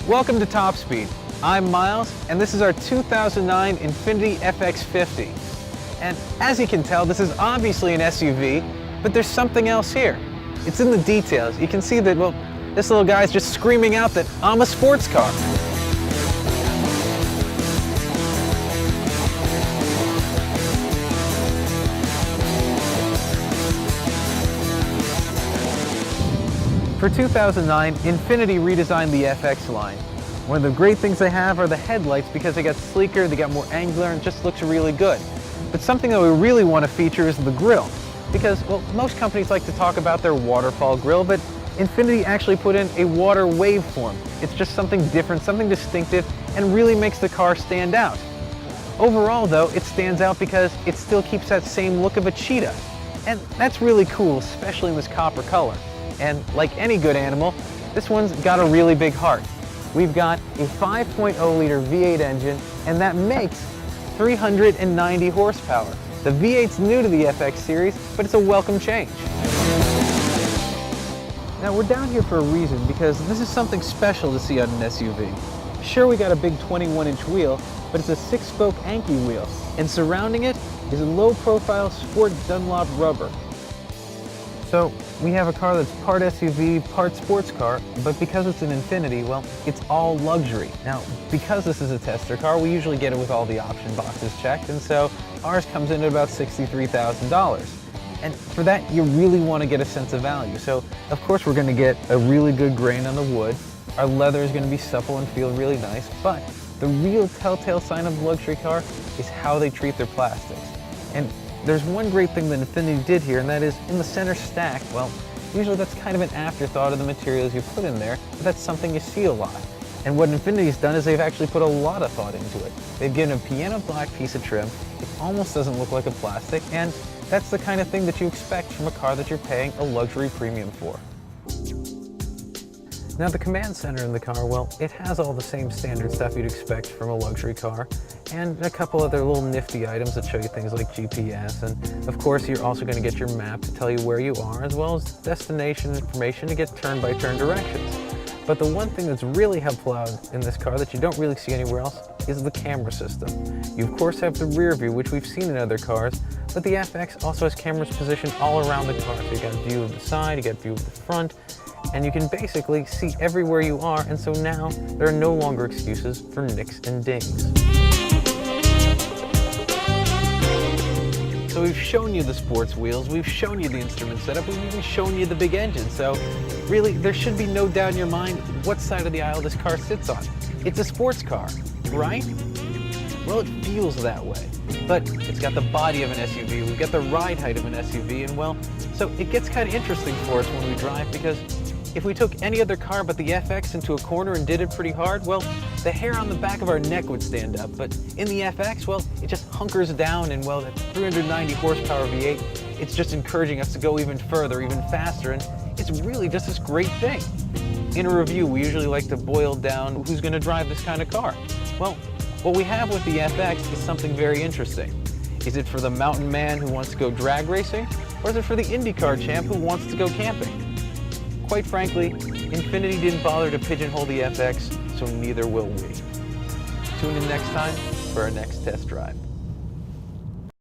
Welcome to Top Speed. I'm Miles, and this is our 2009 Infiniti FX50. And as you can tell, this is obviously an SUV, but there's something else here. It's in the details. You can see that, well, this little guy's just screaming out that I'm a sports car. For 2009, Infiniti redesigned the FX line. One of the great things they have are the headlights because they got sleeker, they got more angular, and just looks really good. But something that we really want to feature is the grille. Because, well, most companies like to talk about their waterfall grille, but Infiniti actually put in a water waveform. It's just something different, something distinctive, and really makes the car stand out. Overall, though, it stands out because it still keeps that same look of a cheetah. And that's really cool, especially in this copper color. And like any good animal, this one's got a really big heart. We've got a 5.0-liter V8 engine, and that makes 390 horsepower. The V8's new to the FX series, but it's a welcome change. Now we're down here for a reason, because this is something special to see on an SUV. Sure, we got a big 21-inch wheel, but it's a 6-spoke Anki wheel, and surrounding it is a low-profile sport Dunlop rubber. So we have a car that's part SUV, part sports car, but because it's an Infiniti, well, it's all luxury. Now, because this is a tester car, we usually get it with all the option boxes checked, and so ours comes in at about $63,000. And for that, you really want to get a sense of value. So, of course, we're going to get a really good grain on the wood. Our leather is going to be supple and feel really nice, but the real telltale sign of a luxury car is how they treat their plastics. And there's one great thing that Infiniti did here, and that is in the center stack, well, usually that's kind of an afterthought of the materials you put in there, but that's something you see a lot. And what Infiniti's done is they've actually put a lot of thought into it. They've given a piano black piece of trim. It almost doesn't look like a plastic, and that's the kind of thing that you expect from a car that you're paying a luxury premium for. Now the command center in the car, well, it has all the same standard stuff you'd expect from a luxury car, and a couple other little nifty items that show you things like GPS, and of course you're also going to get your map to tell you where you are, as well as destination information to get turn-by-turn directions. But the one thing that's really helpful out in this car that you don't really see anywhere else is the camera system. You of course have the rear view, which we've seen in other cars, but the FX also has cameras positioned all around the car. So you got a view of the side, you got a view of the front, and you can basically see everywhere you are, and so now there are no longer excuses for nicks and dings. So we've shown you the sports wheels, we've shown you the instrument setup, we've even shown you the big engine, so really there should be no doubt in your mind what side of the aisle this car sits on. It's a sports car, right? Well, it feels that way, but it's got the body of an SUV, we've got the ride height of an SUV, and well, so it gets kind of interesting for us when we drive, because if we took any other car but the FX into a corner and did it pretty hard, well, the hair on the back of our neck would stand up. But in the FX, well, it just hunkers down, and well, that 390 horsepower V8, it's just encouraging us to go even further, even faster, and it's really just this great thing. In a review, we usually like to boil down who's going to drive this kind of car. Well, what we have with the FX is something very interesting. Is it for the mountain man who wants to go drag racing, or is it for the IndyCar champ who wants to go camping? Quite frankly, Infiniti didn't bother to pigeonhole the FX, so neither will we. Tune in next time for our next test drive.